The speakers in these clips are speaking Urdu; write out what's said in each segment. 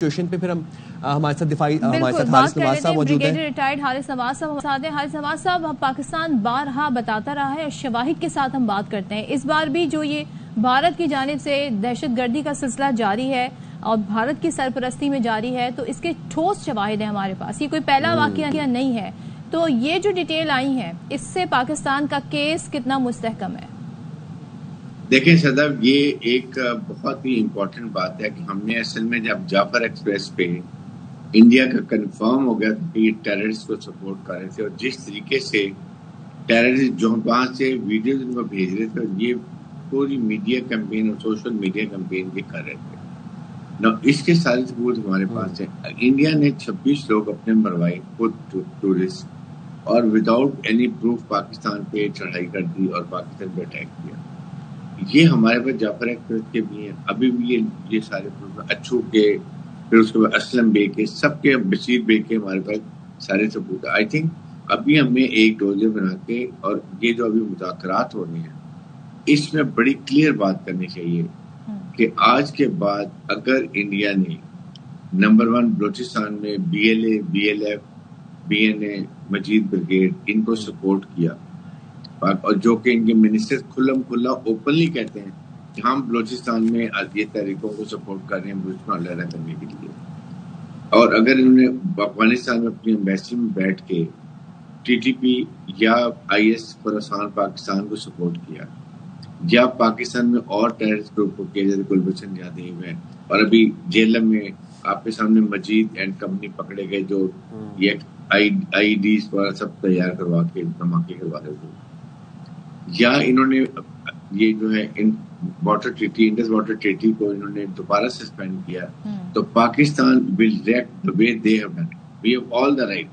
سچویشن پہ پھر ہم ہمارے ساتھ حارث نواز صاحب موجود ہیں. ریٹائرڈ حارث نواز صاحب حارث نواز صاحب پاکستان بارہا بتاتا رہا ہے اور شواہد کے ساتھ ہم بات کرتے ہیں. اس بار بھی جو یہ بھارت کی جانب سے دہشت گردی کا سلسلہ جاری ہے اور بھارت کی سرپرستی میں جاری ہے تو اس کے ٹھوس شواہد ہیں ہمارے پاس. یہ کوئی پہلا واقعہ نہیں ہے. تو یہ جو ڈیٹیل آئی ہیں اس سے پاکستان کا کیس کتنا مستحکم ہے؟ دیکھیں صدف، یہ ایک بہت ہی امپورٹنٹ بات ہے کہ ہم نے اصل میں جب جعفر ایکسپریس پہ انڈیا کا کنفرم ہو گیا تھا کہ یہ ٹیررسٹ کو سپورٹ کر رہے تھے اور جس طریقے سے ٹیررسٹ جو وہاں سے ویڈیوز ان کو بھیج رہے تھے یہ پوری میڈیا کیمپین اور سوشل میڈیا کیمپین بھی کر رہے تھے. اس کے سارے ثبوت ہمارے پاس ہیں. انڈیا نے 26 لوگ اپنے مروائے خود ٹورسٹ اور وداؤٹ اینی پروف پاکستان پہ چڑھائی کر دی اور پاکستان پہ اٹیک کیا. یہ ہمارے پاس جعفر ایکسپریس کے بھی ہیں، ابھی بھی یہ سارے اچھو کے، پھر اس کے بعد اسلم بے کے، سب کے، بشیر بے کے ہمارے پاس سارے ثبوت ہیں. آئی تھنک ابھی ہمیں ایک ڈوزے بنا کے اور یہ جو ابھی مذاکرات ہو رہے ہیں اس میں بڑی کلیئر بات کرنی چاہیے کہ آج کے بعد اگر انڈیا نے نمبر 1 بلوچستان میں BLA BLF BNA مجید بریگیڈ ان کو سپورٹ کیا اور جو کہ ان کے منسٹر کھلم کھلا اوپنلی کہتے ہیں کہ ہم بلوچستان میں یہ تحریکوں کو سپورٹ کر رہے ہیں بلوچستان علیحدہ کرنے کے لیے، اور اگر انہوں نے افغانستان میں اپنی ایمبیسی میں بیٹھ کے TTP یا IS خراسان پاکستان کو سپورٹ کیا، یا پاکستان میں اور ٹیررسٹ گروپ کو کیا جیسے گلبشن جاتے ہوئے ہیں، اور ابھی جیلم میں آپ کے سامنے مجید اینڈ کمپنی پکڑے گئے جو یہ IEDs پر سب تیار کروا کے دھماکے کروا رہے تھے، یا انہوں نے یہ جو ہے water treaty Indus water treaty کو انہوں نے دوبارہ سسپینڈ کیا، تو Pakistan will react the way they have done. We have all the right.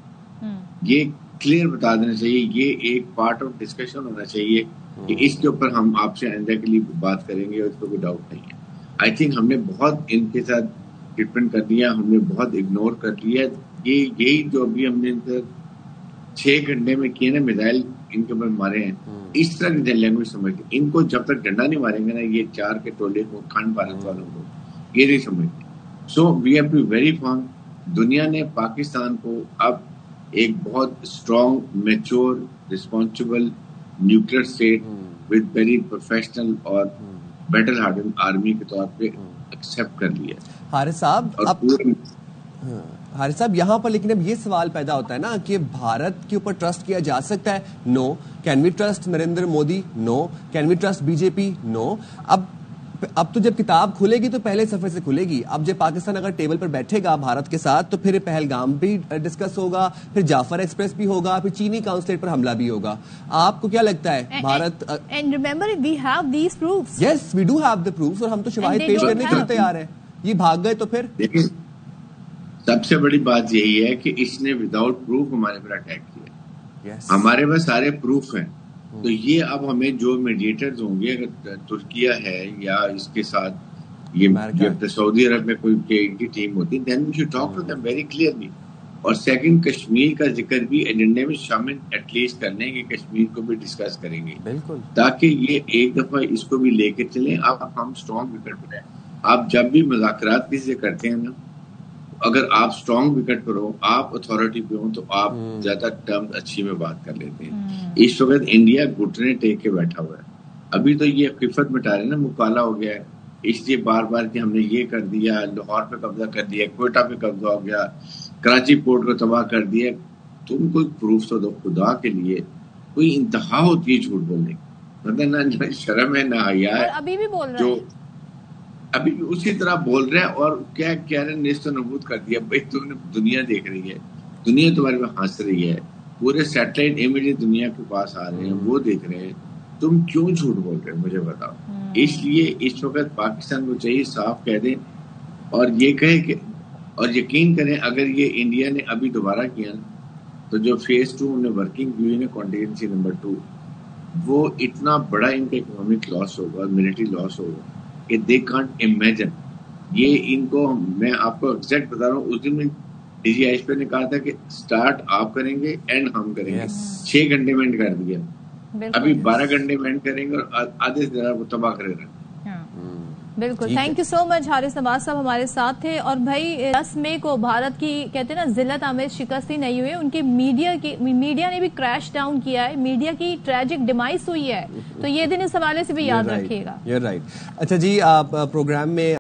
یہ کلیئر بتا دینا چاہیے، یہ ایک پارٹ آف ڈسکشن ہونا چاہیے کہ اس کے اوپر ہم آپ سے آئندہ کے لیے بات کریں گے اور اس پہ کوئی ڈاؤٹ نہیں ہے. آئی تھنک ہم نے بہت ان کے ساتھ ٹریٹمنٹ کر دیا، ہم نے بہت اگنور کر دیا. یہی جو ابھی ہم نے 6 گھنٹے میں کیے نا میزائل ان کے اوپر مارے ہیں، اس طرح کی لینگویج سمجھتے ان کو جب تک ڈنڈا نہیں ماریں گے نا یہ 4 کے ٹولے کو کھنڈ بھارت والوں کو یہ نہیں سمجھتے. So we have to very firm. دنیا نے پاکستان کو اب ایک بہت strong mature responsible nuclear state with very professional اور بیٹل ہارڈن آرمی کے طور پہ ایکسپٹ کر لیا. حارث صاحب یہاں پر لیکن اب یہ سوال پیدا ہوتا ہے نا کہ بھارت کے اوپر ٹرسٹ کیا جا سکتا ہے؟ No. Can we trust Narendra Modi? No. Can we trust BJP؟ No. اب تو جب کتاب کھلے گی تو پہلے صفحے سے کھلے گی. اب جب پاکستان اگر ٹیبل پر بیٹھے گا بھارت کے ساتھ تو پھر پہلگام بھی ڈسکس ہوگا، پھر جعفر ایکسپریس بھی ہوگا، پھر چینی قونصلیٹ پر حملہ بھی ہوگا. آپ کو کیا لگتا ہے Bharat? And remember we have these proofs. Yes, we do have the proofs اور ہم تو شواہد پیش کرنے کے لیے تیار ہیں. یہ بھاگ گئے تو پھر دیکھیں سب سے بڑی بات یہی ہے کہ اس نے وداؤٹ پروف ہمارے پر اٹیک کیا. ہمارے پاس سارے پروف ہیں. تو یہ اب ہمیں جو میڈیٹرز ہوں گے، اگر ترکیہ ہے یا اس کے ساتھ یہ سعودی عرب میں کوئی ان کی ٹیم ہوتی ہے، then we should talk to them very clearly. اور سیکنڈ کشمیر کا ذکر بھی ایجنڈے میں شامل ایٹ لیسٹ کرنے کہ کشمیر کو بھی ڈسکس کریں گے، تاکہ یہ ایک دفعہ اس کو بھی لے کے چلیں. اب ہم اسٹرانگ وکٹ پر ہیں. آپ جب بھی مذاکرات کسی سے کرتے ہیں نا، اگر آپ اسٹرانگ وکٹ پر ہو، آپ اتھارٹی پہ ہوں، تو آپ زیادہ ٹرمز اچھی میں بات کر لیتے ہیں. اس وقت انڈیا گھٹنے ٹیک کے بیٹھا ہوا ہے. ابھی تو یہ خفت مٹا رہے نا، مکالا ہو گیا ہے اس لیے بار بار کہ ہم نے یہ کر دیا، لاہور پہ قبضہ کر دیا، کوئٹہ پہ قبضہ ہو گیا، کراچی پورٹ کو تباہ کر دیا. تم کوئی پروف تو دو خدا کے لیے. کوئی انتہا ہوتی ہے جھوٹ بولنے کی، مطلب نہ شرم ہے نہ حیا ہے. ابھی بھی بول رہے ہیں، ابھی اسی طرح بول رہے ہیں اور کیا کہہ رہے ہیں، نیست و نبود کر دیا. بھائی تم نے دنیا دیکھ رہی ہے، دنیا تمہارے پہ ہنس رہی ہے، پورے سیٹلائٹ امیجز دنیا کے پاس آ رہے ہیں، وہ دیکھ رہے ہیں. تم کیوں جھوٹ بول رہے ہیں مجھے بتاؤ. اس لیے اس وقت پاکستان کو چاہیے صاف کہہ دیں اور یہ کہے کہ، اور یقین کریں اگر یہ انڈیا نے ابھی دوبارہ کیا نا تو جو فیز 2 نے ورکنگ کی ہوئی نا کانٹینجنسی نمبر 2، وہ اتنا بڑا ان کا اکنامک لاس ہوگا، ملٹری لاس ہوگا کہ دے کانٹ امیجن. یہ ان کو میں آپ کو ایگزیکٹ بتا رہا ہوں، اس دن میں DGI پہ نے کہا تھا کہ سٹارٹ آپ کریں گے اینڈ ہم کریں گے. 6 گھنٹے میں اینڈ کر دیا، ابھی 12 گھنٹے میں اینڈ کریں گے اور آدھے سے زیادہ وہ تباہ کرے رہے. بالکل. تھینک یو سو مچ. حارث نواز صاحب ہمارے ساتھ تھے. اور بھائی 10 مئی کو بھارت کی کہتے ہیں نا ذلت آمیز شکست ہی نہیں ہوئی, ان کے میڈیا نے بھی کریش ڈاؤن کیا ہے, میڈیا کی ٹریجک ڈیمائس ہوئی ہے, تو یہ دن اس حوالے سے بھی یاد رکھیے گا. اچھا جی, پروگرام میں